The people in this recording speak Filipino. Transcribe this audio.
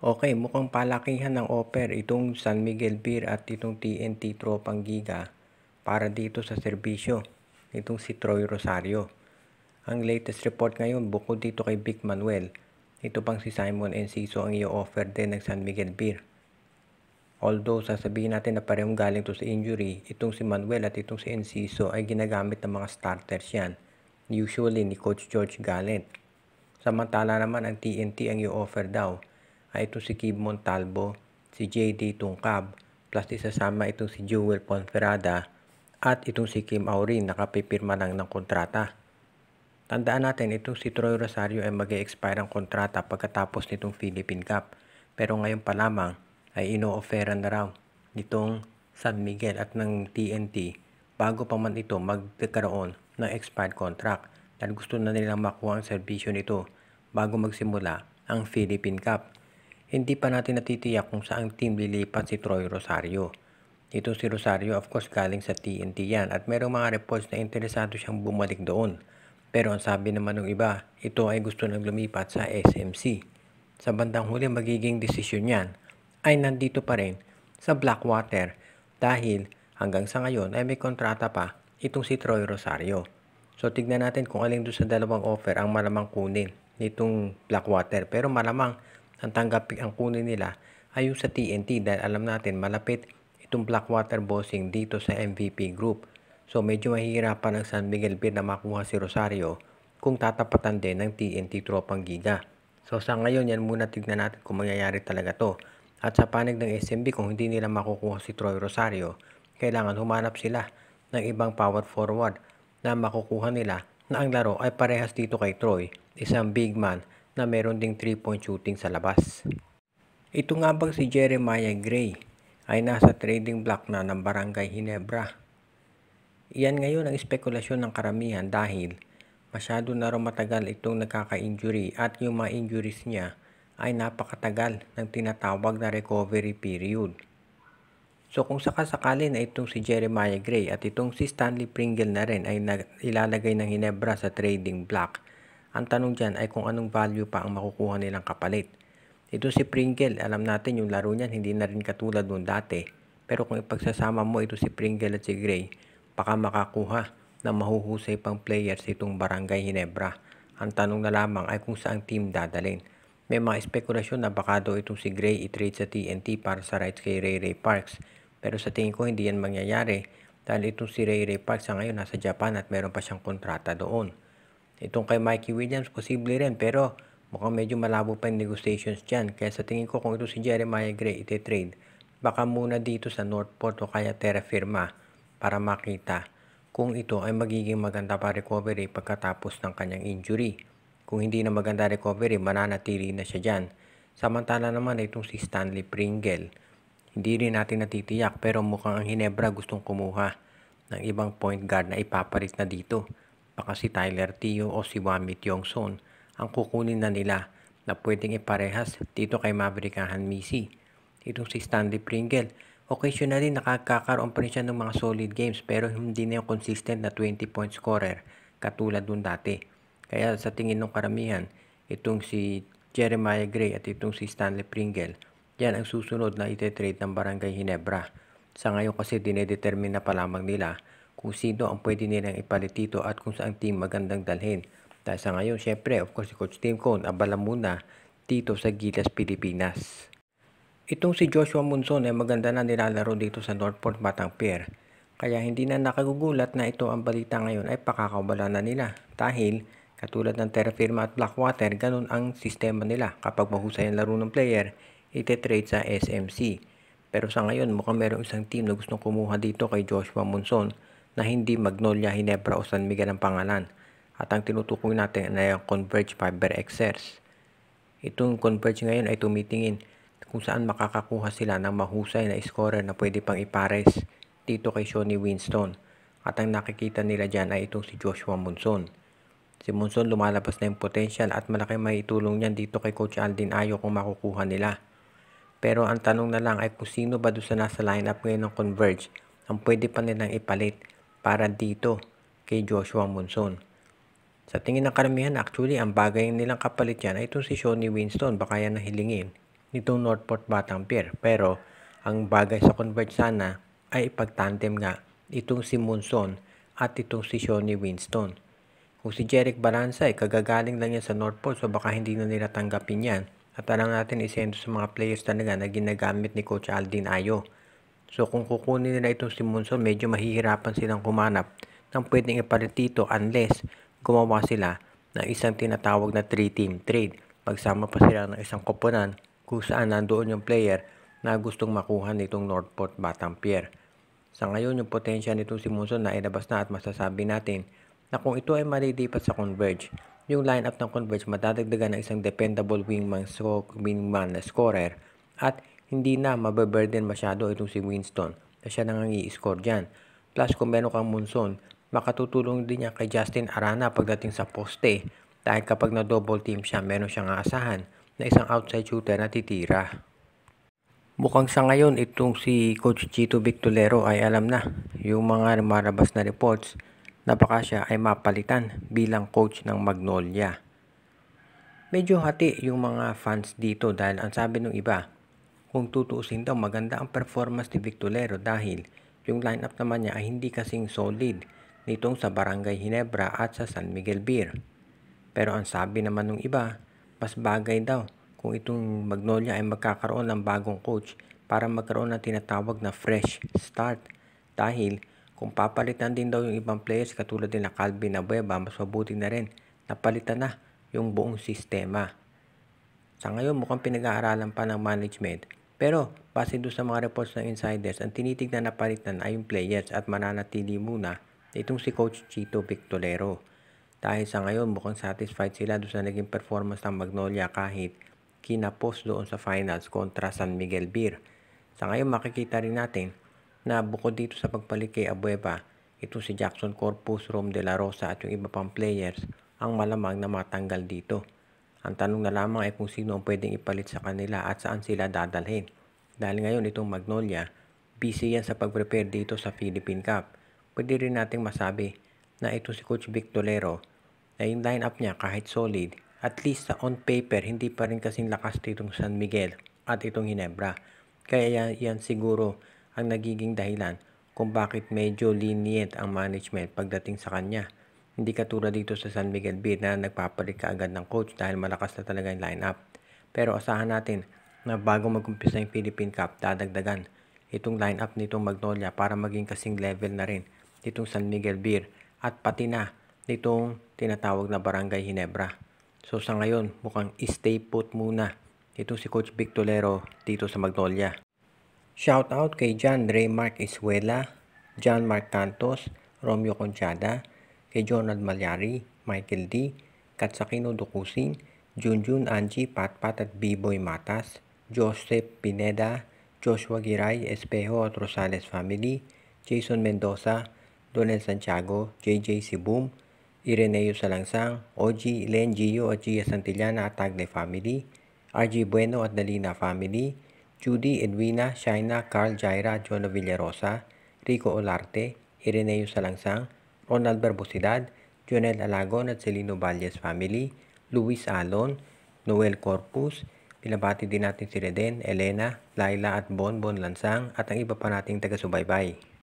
Okay, mukhang palakihan ng offer itong San Miguel Beer at itong TNT Tropang Giga para dito sa serbisyo itong si Troy Rosario. Ang latest report ngayon, bukod dito kay Vic Manuel, ito pang si Simon Enciso ang i-offer din ng San Miguel Beer. Although sasabihin natin na parehong galing to sa injury, itong si Manuel at itong si Enciso ay ginagamit ng mga starters yan, usually ni Coach George Gallant. Samantala naman ang TNT ang i-offer daw ay ito si Kib Montalvo, si JD Tungkab, plus isasama itong si Jewel Ponferrada at itong si Kim Aurin nakapipirma lang ng kontrata. Tandaan natin itong si Troy Rosario ay mag-e-expire ang kontrata pagkatapos nitong Philippine Cup. Pero ngayon pa lamang ay ino-offeran na raw nitong San Miguel at ng TNT bago pa man ito magkaroon ng expired contract dahil gusto na nilang makuha ang serbisyo nito bago magsimula ang Philippine Cup. Hindi pa natin natitiyak kung saang team lilipat si Troy Rosario. Ito si Rosario of course galing sa TNT yan at merong mga reports na interesado siyang bumalik doon. Pero ang sabi naman ng iba, ito ay gusto nang lumipat sa SMC. Sa bandang huli magiging desisyon yan ay nandito pa rin sa Blackwater dahil hanggang sa ngayon ay may kontrata pa itong si Troy Rosario. So tignan natin kung alin doon sa dalawang offer ang malamang kunin nitong Blackwater. Pero malamang ang tanggapin ang kunin nila ay yung sa TNT dahil alam natin malapit itong Blackwater bossing dito sa MVP Group. So medyo mahihirapan ang San Miguel Beer na makuha si Rosario kung tatapatan din ng TNT Tropang Giga. So sa ngayon yan muna tignan natin kung mangyayari talaga to. At sa panig ng SMB kung hindi nila makukuha si Troy Rosario, kailangan humanap sila ng ibang power forward na makukuha nila na ang laro ay parehas dito kay Troy, isang big man na meron ding 3-point shooting sa labas. Ito nga bang si Jeremiah Gray ay nasa trading block na ng Barangay Ginebra? Iyan ngayon ang espekulasyon ng karamihan dahil masyado na raw matagal itong nagkaka-injury at yung mga injuries niya ay napakatagal ng tinatawag na recovery period. So kung sakasakali na itong si Jeremiah Gray at itong si Stanley Pringle na rin ay ilalagay ng Ginebra sa trading block, ang tanong dyan ay kung anong value pa ang makukuha nilang kapalit. Ito si Pringle, alam natin yung laro niyan hindi na rin katulad nung dati. Pero kung ipagsasama mo ito si Pringle at si Gray, baka makakuha ng mahuhusay pang players itong Barangay Ginebra. Ang tanong na lamang ay kung saang team dadalhin. May mga espekulasyon na baka daw itong si Gray i-trade sa TNT para sa rights kay Ray Ray Parks. Pero sa tingin ko hindi yan mangyayari dahil itong si Ray Ray Parks sa ngayon nasa Japan at meron pa siyang kontrata doon. Itong kay Mikey Williams posible rin pero mukhang medyo malabo pa yung negotiations dyan. Kaya sa tingin ko kung ito si Jeremiah Gray iti-trade, baka muna dito sa Northport o kaya Terra Firma para makita kung ito ay magiging maganda pa recovery pagkatapos ng kanyang injury. Kung hindi na maganda recovery, mananatili na siya dyan. Samantala naman itong si Stanley Pringle, hindi rin natin natitiyak pero mukhang ang Ginebra gustong kumuha ng ibang point guard na ipapalit na dito. Baka si Tyler Teo o si Wami Tiongson ang kukunin na nila na pwedeng iparehas dito kay Maverick Hanmisi. Itong si Stanley Pringle, occasionally nakakaroon pa rin siya ng mga solid games pero hindi na yung consistent na 20-point scorer katulad nung dati. Kaya sa tingin ng karamihan, itong si Jeremiah Gray at itong si Stanley Pringle, yan ang susunod na ite-trade ng Barangay Ginebra. Sa ngayon kasi dinedetermine na pa lamang nila kung sino ang pwede nilang ipalit dito at kung saan team magandang dalhin. Dahil sa ngayon, syempre, of course, si Coach Tim Cone, abala muna dito sa Gilas, Pilipinas. Itong si Joshua Monson ay maganda na nilalaro dito sa Northport Batang Pier. Kaya hindi na nakagugulat na ito ang balita ngayon ay pakakawala na nila. Dahil katulad ng Terra Firma at Blackwater, ganun ang sistema nila. Kapag mahusay ang laro ng player, ite-trade sa SMC. Pero sa ngayon mukhang merong isang team na gustong kumuha dito kay Joshua Monson na hindi Magnolia, Ginebra o San Miguel ang pangalan. At ang tinutukoy natin ay ang Converge Fiber Xers. Itong Converge ngayon ay tumitingin kung saan makakakuha sila ng mahusay na scorer na pwede pang ipares dito kay Shawnee Winston. At ang nakikita nila dyan ay itong si Joshua Monson. Si Monson lumalabas na yung potential at malaki may itulong niyan dito kay Coach Aldin Ayo kung makukuha nila. Pero ang tanong na lang ay kung sino ba doon sa nasa lineup ngayon ng Converge ang pwede pa nilang ipalit para dito kay Joshua Monson. Sa tingin ng karamihan, actually, ang bagay nilang kapalit yan ay itong si Shawnee Winston. Baka yan ang hilingin nitong Northport Batangbir. Pero ang bagay sa Converge sana ay ipagtandem nga itong si Monson at itong si Shawnee Winston. Kung si Jerick Balanza ay kagagaling lang yan sa Northport, so baka hindi na nila tanggapin yan. At alam natin isendo sa mga players talaga na ginagamit ni Coach Aldin Ayo. So kung kukunin nila itong si Monson, medyo mahihirapan silang kumanap ng pwedeng ipalit dito unless gumawa sila ng isang tinatawag na 3-team trade. Pagsama pa sila ng isang koponan kung saan nandoon yung player na gustong makuha nitong Northport Batangbir. Sa ngayon, yung potential nitong si Monson na ilabas na at masasabi natin na kung ito ay malilipat sa Converge, yung lineup ng Converge madadagdagan ng isang dependable wingman na scorer at hindi na mababurden masyado itong si Winston na siya nang i-score dyan. Plus kung meron kang Monson, makatutulong din niya kay Justin Arana pagdating sa poste dahil kapag na double team siya, meron siyang aasahan na isang outside shooter na titira. Mukhang sa ngayon itong si Coach Chito Victolero ay alam na yung mga lumalabas na reports na baka siya ay mapalitan bilang coach ng Magnolia. Medyo hati yung mga fans dito dahil ang sabi ng iba, kung tutuusin daw maganda ang performance ni Victolero dahil yung lineup naman niya ay hindi kasing solid nitong sa Barangay Ginebra at sa San Miguel Beer. Pero ang sabi naman ng iba, mas bagay daw kung itong Magnolia ay magkakaroon ng bagong coach para magkaroon ng tinatawag na fresh start. Dahil kung papalitan din daw yung ibang players katulad din na Calvin Abueva, mas mabuti na rin napalitan na yung buong sistema. Sa ngayon mukhang pinag-aaralan pa ng management. Pero base doon sa mga reports ng insiders, ang tinitignan na palitan ay yung players at mananatili muna itong si Coach Chito Victolero. Dahil sa ngayon mukhang satisfied sila doon sa naging performance ng Magnolia kahit kinapos doon sa finals kontra San Miguel Beer. Sa ngayon makikita rin natin na bukod dito sa pagpalit kay Abueva, ito si Jackson Corpus, Rom De La Rosa at yung iba pang players ang malamang na matanggal dito. Ang tanong na lamang ay kung sino ang pwedeng ipalit sa kanila at saan sila dadalhin. Dahil ngayon itong Magnolia, busy yan sa pag-prepare dito sa Philippine Cup. Pwede rin nating masabi na ito si Coach Victolero na yung lineup niya kahit solid, at least sa on paper, hindi pa rin kasing lakas ditong San Miguel at itong Ginebra. Kaya yan siguro ang nagiging dahilan kung bakit medyo lenient ang management pagdating sa kanya. Hindi katulad dito sa San Miguel Beer na nagpapalit ka agad ng coach dahil malakas na talaga yung lineup. Pero asahan natin na bago mag-umpisa yung Philippine Cup, dadagdagan itong lineup nitong Magnolia para maging kasing level na rin itong San Miguel Beer at pati na nitong tinatawag na Barangay Ginebra. So sa ngayon, mukhang stay put muna itong si Coach Victolero dito sa Magnolia. Shout out kay John Raymark Iswela, John Mark Cantos, Romeo Conchada, kay Jonald Malyari, Michael D, Katsakino Dukusing, Junjun Angie Patpat at B-Boy Matas, Joseph Pineda, Joshua Giray, Espejo at Rosales Family, Jason Mendoza, Donel Santiago, JJ Sibum, Ireneo Salangsang, OG, Len Gio at Gia Santillana at Tagle Family, RG Bueno at Dalina Family, Judy, Edwina, Shaina, Carl Jaira, Jonah Villarosa, Rico Olarte, Ireneo Salangsang, Ronald Barbosidad, Jonel Alagon at Celino Valles Family, Luis Alon, Noel Corpus, pinabati din natin si Reden, Elena, Laila at Bon Lansang at ang iba pa nating taga-subaybay.